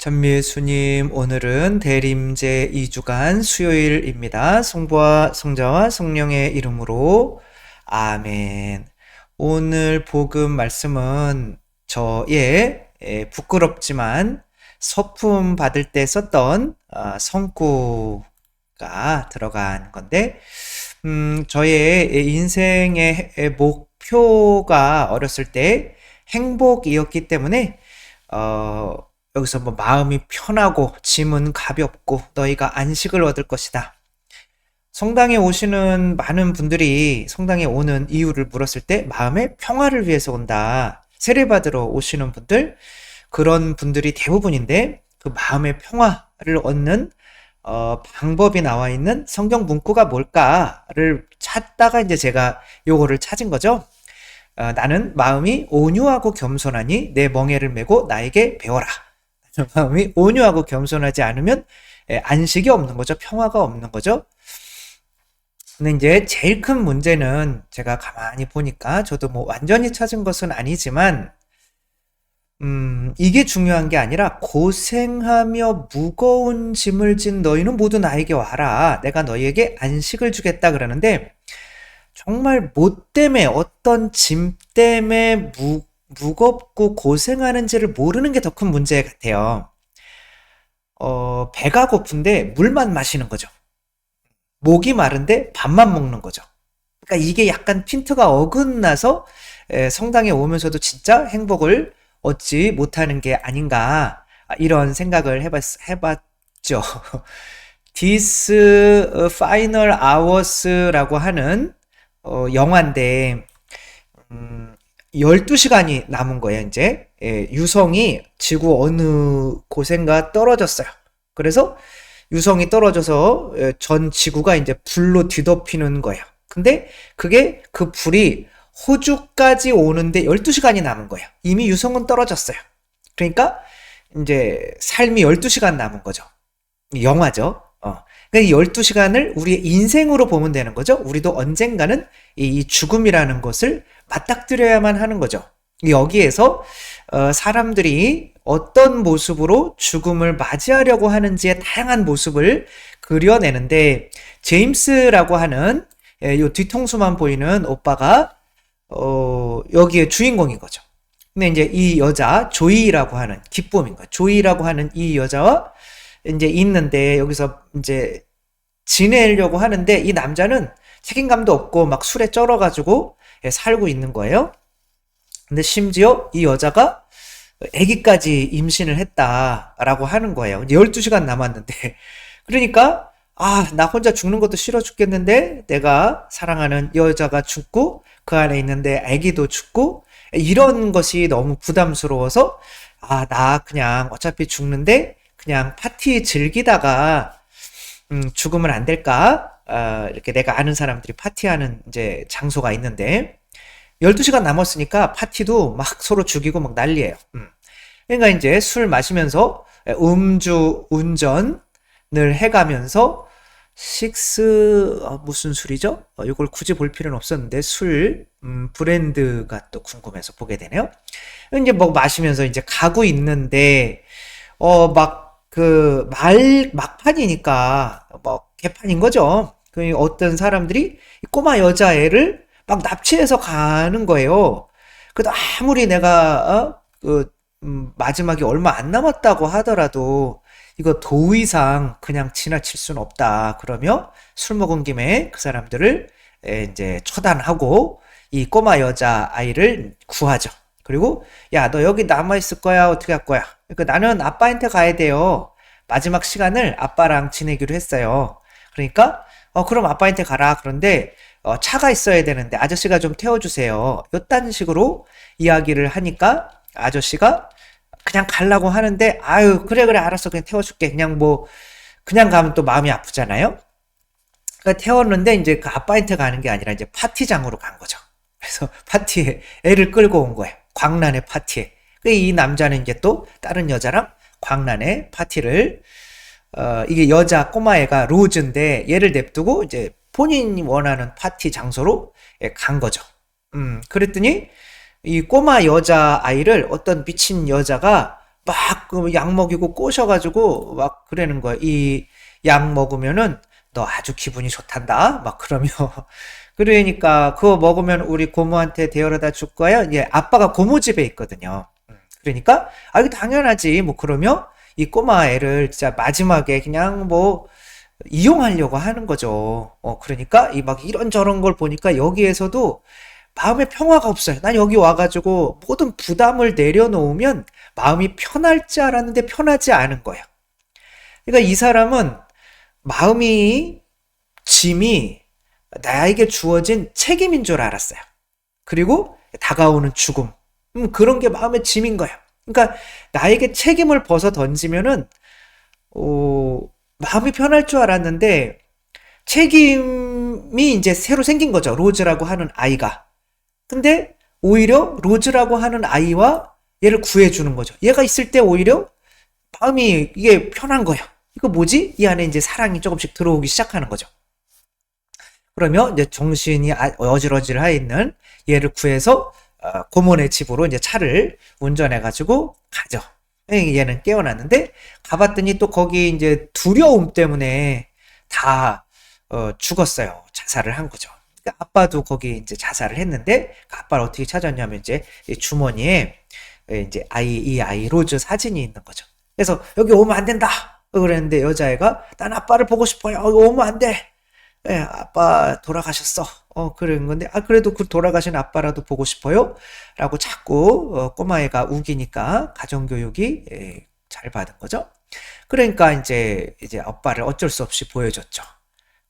전미수님, 오늘은 대림제 2주간 수요일입니다. 성부와 성자와 성령의 이름으로 아멘. 오늘 복음 말씀은 저의 부끄럽지만 서품 받을 때 썼던 성구가 들어간 건데, 저의 인생의 목표가 어렸을 때 행복이었기 때문에 여기서 뭐 마음이 편하고 짐은 가볍고 너희가 안식을 얻을 것이다. 성당에 오시는 많은 분들이 성당에 오는 이유를 물었을 때 마음의 평화를 위해서 온다. 세례받으러 오시는 분들, 그런 분들이 대부분인데 그 마음의 평화를 얻는 방법이 나와 있는 성경 문구가 뭘까를 찾다가 이제 제가 요거를 찾은 거죠. 나는 마음이 온유하고 겸손하니 내 멍에를 메고 나에게 배워라. 마음이 온유하고 겸손하지 않으면 안식이 없는 거죠. 평화가 없는 거죠. 근데 이제 제일 큰 문제는 제가 가만히 보니까 저도 뭐 완전히 찾은 것은 아니지만 이게 중요한 게 아니라 고생하며 무거운 짐을 진 너희는 모두 나에게 와라. 내가 너희에게 안식을 주겠다 그러는데 정말 뭐 때문에 어떤 짐 때문에 무겁고 고생하는지를 모르는 게 더 큰 문제 같아요. 배가 고픈데 물만 마시는 거죠. 목이 마른데 밥만 먹는 거죠. 그러니까 이게 약간 핀트가 어긋나서 성당에 오면서도 진짜 행복을 얻지 못하는 게 아닌가 이런 생각을 해봤죠. This Final Hours라고 하는 영화인데 12시간이 남은 거예요, 이제. 유성이 지구 어느 곳인가 떨어졌어요. 그래서 유성이 떨어져서 전 지구가 이제 불로 뒤덮이는 거예요. 근데 그 불이 호주까지 오는데 12시간이 남은 거예요. 이미 유성은 떨어졌어요. 그러니까 이제 삶이 12시간 남은 거죠. 영화죠. 그러니까 12시간을 우리의 인생으로 보면 되는 거죠. 우리도 언젠가는 이 죽음이라는 것을 맞닥뜨려야만 하는 거죠. 여기에서 사람들이 어떤 모습으로 죽음을 맞이하려고 하는지의 다양한 모습을 그려내는데 제임스라고 하는 요 뒤통수만 보이는 오빠가 여기에 주인공인 거죠. 근데 이제 이 여자 조이라고 하는 기쁨인 거예요. 조이라고 하는 이 여자와 이제 있는데 여기서 이제 지내려고 하는데 이 남자는 책임감도 없고 막 술에 쩔어가지고 살고 있는 거예요. 근데 심지어 이 여자가 아기까지 임신을 했다라고 하는 거예요. 12시간 남았는데. 그러니까 나 혼자 죽는 것도 싫어 죽겠는데 내가 사랑하는 여자가 죽고 그 안에 있는데 아기도 죽고 이런 것이 너무 부담스러워서 나 그냥 어차피 죽는데 그냥 파티 즐기다가 죽으면 안 될까? 이렇게 내가 아는 사람들이 파티하는 이제 장소가 있는데 12시간 남았으니까 파티도 막 서로 죽이고 막 난리예요. 그러니까 이제 술 마시면서 음주 운전을 해가면서 무슨 술이죠? 이걸 굳이 볼 필요는 없었는데 브랜드가 또 궁금해서 보게 되네요. 이제 뭐 마시면서 이제 가고 있는데 막판이니까 뭐 개판인 거죠. 그 어떤 사람들이 꼬마 여자애를 막 납치해서 가는 거예요. 그래도 아무리 내가 마지막이 얼마 안 남았다고 하더라도 이거 더 이상 그냥 지나칠 수는 없다. 그러며 술 먹은 김에 그 사람들을 이제 처단하고 이 꼬마 여자 아이를 구하죠. 그리고 야, 너 여기 남아 있을 거야? 어떻게 할 거야? 그러니까 나는 아빠한테 가야 돼요. 마지막 시간을 아빠랑 지내기로 했어요. 그러니까 그럼 아빠한테 가라. 그런데 차가 있어야 되는데 아저씨가 좀 태워주세요. 이딴 식으로 이야기를 하니까 아저씨가 그냥 가려고 하는데 아유 그래 알았어 그냥 태워줄게. 그냥 가면 또 마음이 아프잖아요. 그러니까 태웠는데 이제 그 아빠한테 가는 게 아니라 이제 파티장으로 간 거죠. 그래서 파티에 애를 끌고 온 거예요. 광란의 파티에. 이 남자는 이제 또 다른 여자랑 광란의 파티를 이게 여자 꼬마애가 로즈인데 얘를 냅두고 이제 본인이 원하는 파티 장소로 간 거죠. 그랬더니 이 꼬마 여자 아이를 어떤 미친 여자가 막 그 약 먹이고 꼬셔가지고 막 그러는 거야. 이 약 먹으면은 너 아주 기분이 좋단다. 막 그러며. 그러니까 그거 먹으면 우리 고모한테 데려다 줄 거야. 예, 아빠가 고모 집에 있거든요. 그러니까 아 이거 당연하지. 뭐 그러며 이 꼬마 애를 진짜 마지막에 그냥 뭐 이용하려고 하는 거죠. 그러니까 이 막 이런저런 걸 보니까 여기에서도 마음에 평화가 없어요. 난 여기 와가지고 모든 부담을 내려놓으면 마음이 편할 줄 알았는데 편하지 않은 거예요. 그러니까 이 사람은 마음이, 짐이 나에게 주어진 책임인 줄 알았어요. 그리고 다가오는 죽음. 그런 게 마음의 짐인 거예요. 그러니까 나에게 책임을 벗어 던지면은, 마음이 편할 줄 알았는데 책임이 이제 새로 생긴 거죠. 로즈라고 하는 아이가. 근데 오히려 로즈라고 하는 아이와 얘를 구해주는 거죠. 얘가 있을 때 오히려 마음이 이게 편한 거예요. 이거 뭐지? 이 안에 이제 사랑이 조금씩 들어오기 시작하는 거죠. 그러면 이제 정신이 어질어질해 있는 얘를 구해서 고모네 집으로 이제 차를 운전해가지고 가죠. 얘는 깨어났는데 가봤더니 또 거기 이제 두려움 때문에 다 죽었어요. 자살을 한 거죠. 그러니까 아빠도 거기 이제 자살을 했는데 그 아빠를 어떻게 찾았냐면 이제 주머니에 이제 이 아이 로즈 사진이 있는 거죠. 그래서 여기 오면 안 된다. 그랬는데 여자애가 난 아빠를 보고 싶어요. 여기 오면 안 돼. 예, 아빠 돌아가셨어. 그런 건데, 그래도 그 돌아가신 아빠라도 보고 싶어요? 라고 자꾸, 꼬마애가 우기니까, 가정교육이, 잘 받은 거죠. 그러니까 이제 아빠를 어쩔 수 없이 보여줬죠.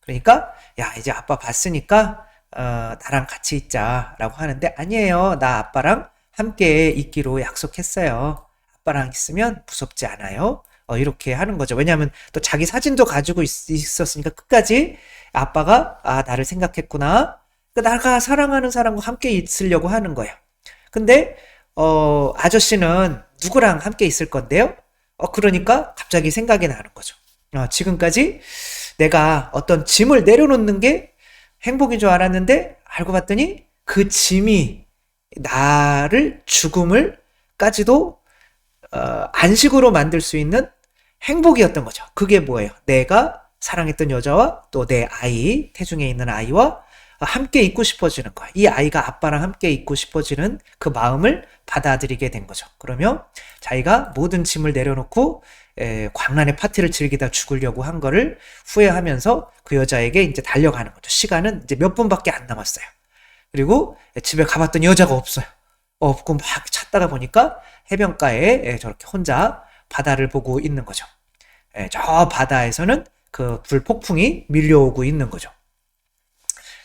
그러니까, 야, 이제 아빠 봤으니까, 나랑 같이 있자. 라고 하는데, 아니에요. 나 아빠랑 함께 있기로 약속했어요. 아빠랑 있으면 무섭지 않아요. 이렇게 하는 거죠. 왜냐하면 또 자기 사진도 가지고 있었으니까 끝까지 아빠가 나를 생각했구나. 그러니까 내가 사랑하는 사람과 함께 있으려고 하는 거예요. 근데 아저씨는 누구랑 함께 있을 건데요? 그러니까 갑자기 생각이 나는 거죠. 지금까지 내가 어떤 짐을 내려놓는 게 행복인 줄 알았는데 알고 봤더니 그 짐이 나를 죽음을까지도 안식으로 만들 수 있는 행복이었던 거죠. 그게 뭐예요? 내가 사랑했던 여자와 또 내 아이, 태중에 있는 아이와 함께 있고 싶어지는 거야. 이 아이가 아빠랑 함께 있고 싶어지는 그 마음을 받아들이게 된 거죠. 그러면 자기가 모든 짐을 내려놓고 광란의 파티를 즐기다 죽으려고 한 거를 후회하면서 그 여자에게 이제 달려가는 거죠. 시간은 이제 몇 분밖에 안 남았어요. 그리고 집에 가봤더니 여자가 없어요. 없고 막 찾다가 보니까 해변가에 저렇게 혼자 바다를 보고 있는 거죠. 저 바다에서는 그 불폭풍이 밀려오고 있는 거죠.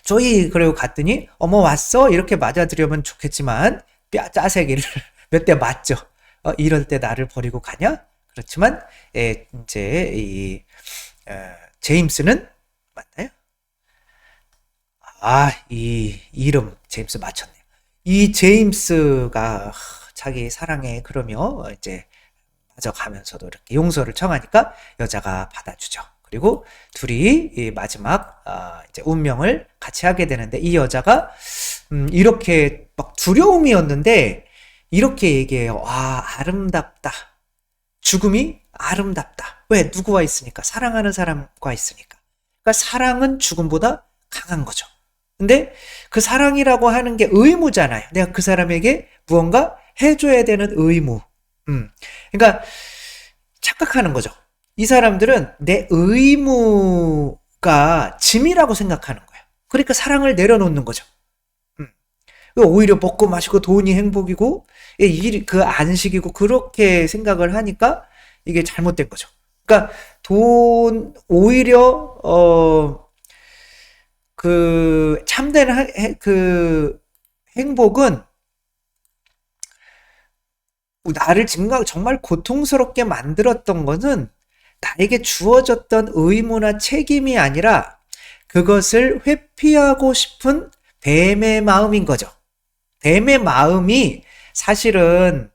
저희 그리고 갔더니 어머 왔어? 이렇게 맞아들이면 좋겠지만 짜세기를 몇 대 맞죠. 이럴 때 나를 버리고 가냐? 그렇지만 이제 이 제임스는 맞나요? 이 이름 제임스 맞췄네요. 이 제임스가 자기 사랑해 그러며 이제 가면서도 이렇게 용서를 청하니까 여자가 받아주죠. 그리고 둘이 이 마지막 이제 운명을 같이 하게 되는데 이 여자가 이렇게 막 두려움이었는데 이렇게 얘기해요. 아름답다. 죽음이 아름답다. 왜? 누구와 있으니까? 사랑하는 사람과 있으니까. 그러니까 사랑은 죽음보다 강한 거죠. 근데 그 사랑이라고 하는 게 의무잖아요. 내가 그 사람에게 무언가 해줘야 되는 의무. 그러니까 착각하는 거죠. 이 사람들은 내 의무가 짐이라고 생각하는 거예요. 그러니까 사랑을 내려놓는 거죠. 오히려 먹고 마시고 돈이 행복이고 그 안식이고 그렇게 생각을 하니까 이게 잘못된 거죠. 그러니까 오히려 그 참된 그 행복은 나를 정말 고통스럽게 만들었던 것은 나에게 주어졌던 의무나 책임이 아니라 그것을 회피하고 싶은 뱀의 마음인 거죠. 뱀의 마음이 사실은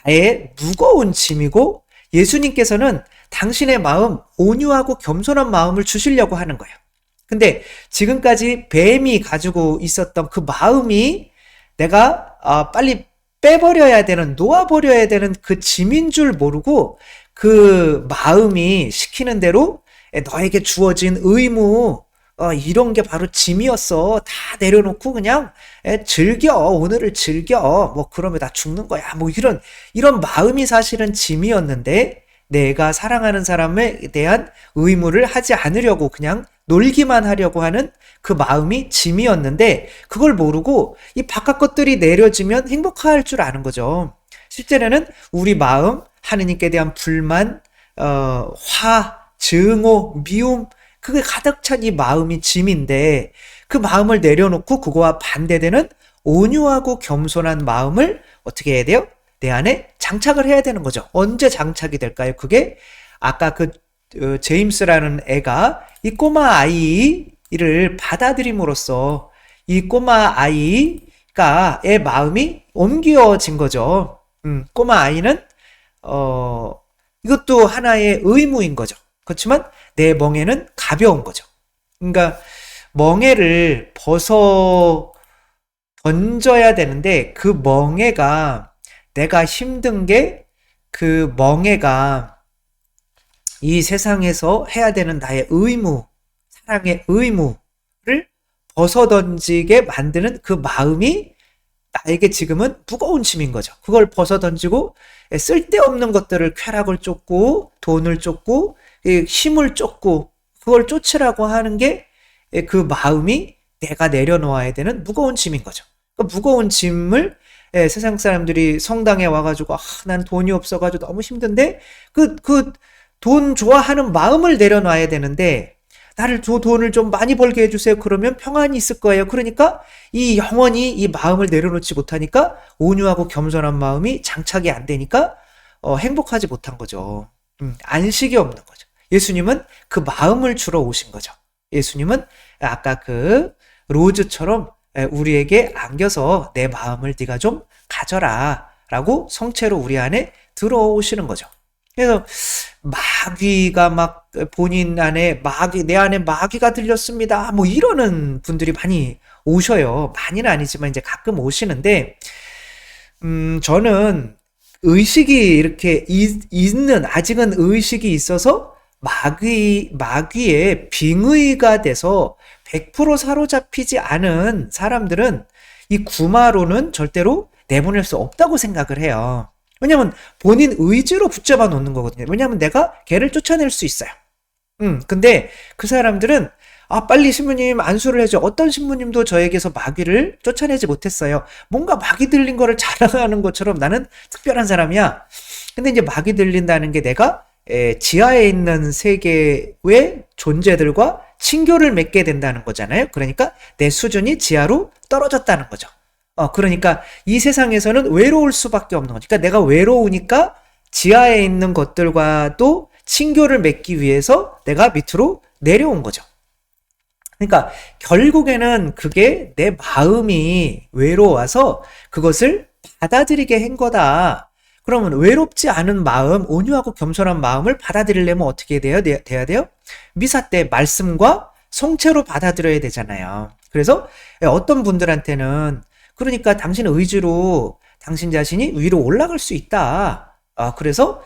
나의 무거운 짐이고 예수님께서는 당신의 마음, 온유하고 겸손한 마음을 주시려고 하는 거예요. 근데 지금까지 뱀이 가지고 있었던 그 마음이 내가 빨리 빼버려야 되는, 놓아버려야 되는 그 짐인 줄 모르고 그 마음이 시키는 대로 너에게 주어진 의무, 이런 게 바로 짐이었어. 다 내려놓고 그냥 즐겨. 오늘을 즐겨. 뭐 그러면 나 죽는 거야. 뭐 이런 마음이 사실은 짐이었는데 내가 사랑하는 사람에 대한 의무를 하지 않으려고 그냥 놀기만 하려고 하는 그 마음이 짐이었는데 그걸 모르고 이 바깥 것들이 내려지면 행복할 줄 아는 거죠. 실제로는 우리 마음, 하느님께 대한 불만, 증오, 미움, 그게 가득 찬 이 마음이 짐인데 그 마음을 내려놓고 그거와 반대되는 온유하고 겸손한 마음을 어떻게 해야 돼요? 내 안에 장착을 해야 되는 거죠. 언제 장착이 될까요? 그게 아까 제임스라는 애가 이 꼬마 아이를 받아들임으로써 이 꼬마 아이가 의 마음이 옮겨진 거죠. 꼬마 아이는 이것도 하나의 의무인 거죠. 그렇지만 내 멍에는 가벼운 거죠. 그러니까 멍에를 벗어 던져야 되는데 그 멍에가 내가 힘든 게 그 멍에가 이 세상에서 해야 되는 나의 의무, 사랑의 의무를 벗어 던지게 만드는 그 마음이 나에게 지금은 무거운 짐인 거죠. 그걸 벗어 던지고 쓸데없는 것들을 쾌락을 쫓고 돈을 쫓고 힘을 쫓고 그걸 쫓으라고 하는 게 그 마음이 내가 내려놓아야 되는 무거운 짐인 거죠. 그 무거운 짐을 세상 사람들이 성당에 와가지고 난 돈이 없어가지고 너무 힘든데 돈 좋아하는 마음을 내려놔야 되는데 나를 돈을 좀 많이 벌게 해주세요. 그러면 평안이 있을 거예요. 그러니까 이 영원히 이 마음을 내려놓지 못하니까 온유하고 겸손한 마음이 장착이 안 되니까 행복하지 못한 거죠. 안식이 없는 거죠. 예수님은 그 마음을 주러 오신 거죠. 예수님은 아까 그 로즈처럼 우리에게 안겨서 내 마음을 네가 좀 가져라 라고 성체로 우리 안에 들어오시는 거죠. 그래서 마귀가 막 본인 안에 내 안에 마귀가 들렸습니다. 뭐 이러는 분들이 많이 오셔요. 많이는 아니지만 이제 가끔 오시는데, 저는 의식이 이렇게 아직은 의식이 있어서 마귀의 빙의가 돼서 100% 사로잡히지 않은 사람들은 이 구마로는 절대로 내보낼 수 없다고 생각을 해요. 왜냐면 본인 의지로 붙잡아 놓는 거거든요. 왜냐면 내가 걔를 쫓아낼 수 있어요. 근데 그 사람들은 빨리 신부님 안수를 해줘. 어떤 신부님도 저에게서 마귀를 쫓아내지 못했어요. 뭔가 마귀 들린 거를 자랑하는 것처럼 나는 특별한 사람이야. 근데 이제 마귀 들린다는 게 내가 지하에 있는 세계의 존재들과 친교를 맺게 된다는 거잖아요. 그러니까 내 수준이 지하로 떨어졌다는 거죠. 그러니까 이 세상에서는 외로울 수밖에 없는 거죠. 그러니까 내가 외로우니까 지하에 있는 것들과도 친교를 맺기 위해서 내가 밑으로 내려온 거죠. 그러니까 결국에는 그게 내 마음이 외로워서 그것을 받아들이게 한 거다. 그러면 외롭지 않은 마음, 온유하고 겸손한 마음을 받아들이려면 어떻게 돼야 돼요? 미사 때 말씀과 성체로 받아들여야 되잖아요. 그래서 어떤 분들한테는 그러니까 당신 의지로 당신 자신이 위로 올라갈 수 있다. 그래서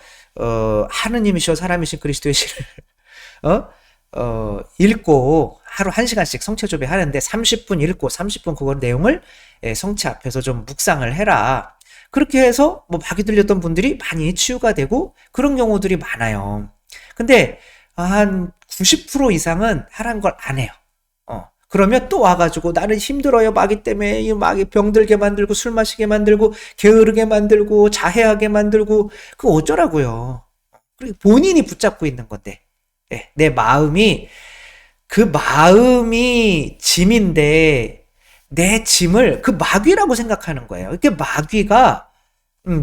하느님이시여 사람이신 그리스도의 시를 읽고 하루 1시간씩 성체조배 하는데 30분 읽고 30분 그거 내용을 성체 앞에서 좀 묵상을 해라. 그렇게 해서 뭐 마귀 들렸던 분들이 많이 치유가 되고 그런 경우들이 많아요. 근데 한 90% 이상은 하라는 걸 안 해요. 그러면 또 와가지고 나는 힘들어요. 마귀 때문에 이 마귀 병들게 만들고 술 마시게 만들고 게으르게 만들고 자해하게 만들고 그거 어쩌라고요. 그리고 본인이 붙잡고 있는 건데 내 마음이 그 마음이 짐인데 내 짐을 그 마귀라고 생각하는 거예요. 이렇게 마귀가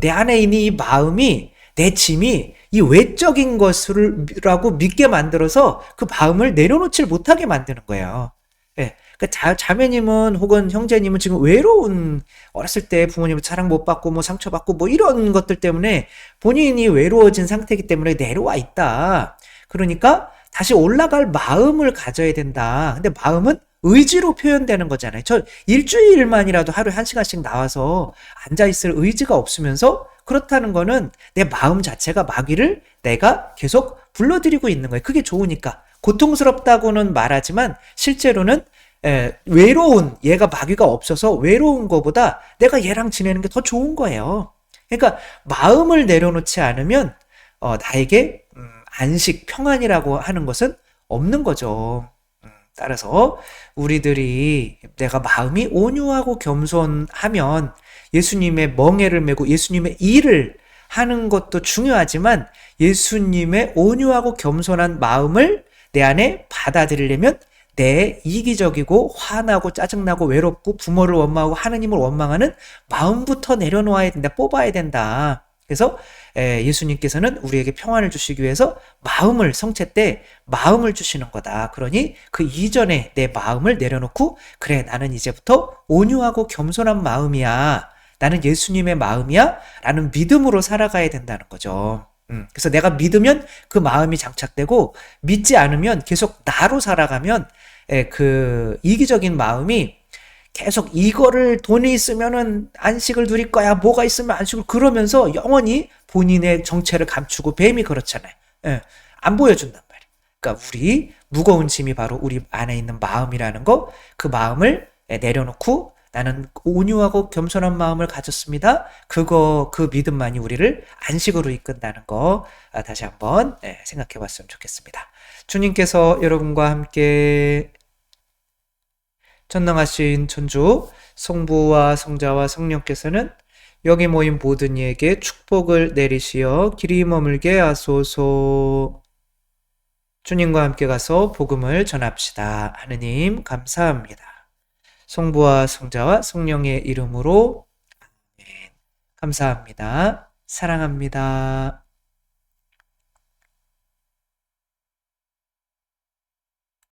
내 안에 있는 이 마음이 내 짐이 이 외적인 것이라고 믿게 만들어서 그 마음을 내려놓질 못하게 만드는 거예요. 예. 그러니까 자매님은 혹은 형제님은 지금 외로운 어렸을 때 부모님을 사랑 못 받고 뭐 상처받고 뭐 이런 것들 때문에 본인이 외로워진 상태이기 때문에 내려와 있다. 그러니까 다시 올라갈 마음을 가져야 된다. 근데 마음은 의지로 표현되는 거잖아요. 저 일주일만이라도 하루에 1시간씩 나와서 앉아있을 의지가 없으면서 그렇다는 거는 내 마음 자체가 마귀를 내가 계속 불러들이고 있는 거예요. 그게 좋으니까. 고통스럽다고는 말하지만 실제로는 외로운, 얘가 마귀가 없어서 외로운 거보다 내가 얘랑 지내는 게 더 좋은 거예요. 그러니까 마음을 내려놓지 않으면 나에게 안식, 평안이라고 하는 것은 없는 거죠. 따라서 우리들이 내가 마음이 온유하고 겸손하면 예수님의 멍에를 메고 예수님의 일을 하는 것도 중요하지만 예수님의 온유하고 겸손한 마음을 내 안에 받아들이려면 내 이기적이고 화나고 짜증나고 외롭고 부모를 원망하고 하느님을 원망하는 마음부터 내려놓아야 된다. 뽑아야 된다. 그래서 예수님께서는 우리에게 평안을 주시기 위해서 마음을 성체 때 마음을 주시는 거다. 그러니 그 이전에 내 마음을 내려놓고 그래 나는 이제부터 온유하고 겸손한 마음이야. 나는 예수님의 마음이야. 라는 믿음으로 살아가야 된다는 거죠. 그래서 내가 믿으면 그 마음이 장착되고 믿지 않으면 계속 나로 살아가면 그 이기적인 마음이 계속 이거를 돈이 있으면은 안식을 누릴 거야. 뭐가 있으면 안식을 그러면서 영원히 본인의 정체를 감추고 뱀이 그렇잖아요. 안 보여준단 말이에요. 그러니까 우리 무거운 짐이 바로 우리 안에 있는 마음이라는 거, 그 마음을 내려놓고 나는 온유하고 겸손한 마음을 가졌습니다. 그 믿음만이 우리를 안식으로 이끈다는 거 다시 한번 생각해 봤으면 좋겠습니다. 주님께서 여러분과 함께 전능하신 천주 성부와 성자와 성령께서는 여기 모인 모든 이에게 축복을 내리시어 길이 머물게 하소서. 주님과 함께 가서 복음을 전합시다. 하느님 감사합니다. 성부와 성자와 성령의 이름으로 아멘. 감사합니다. 사랑합니다.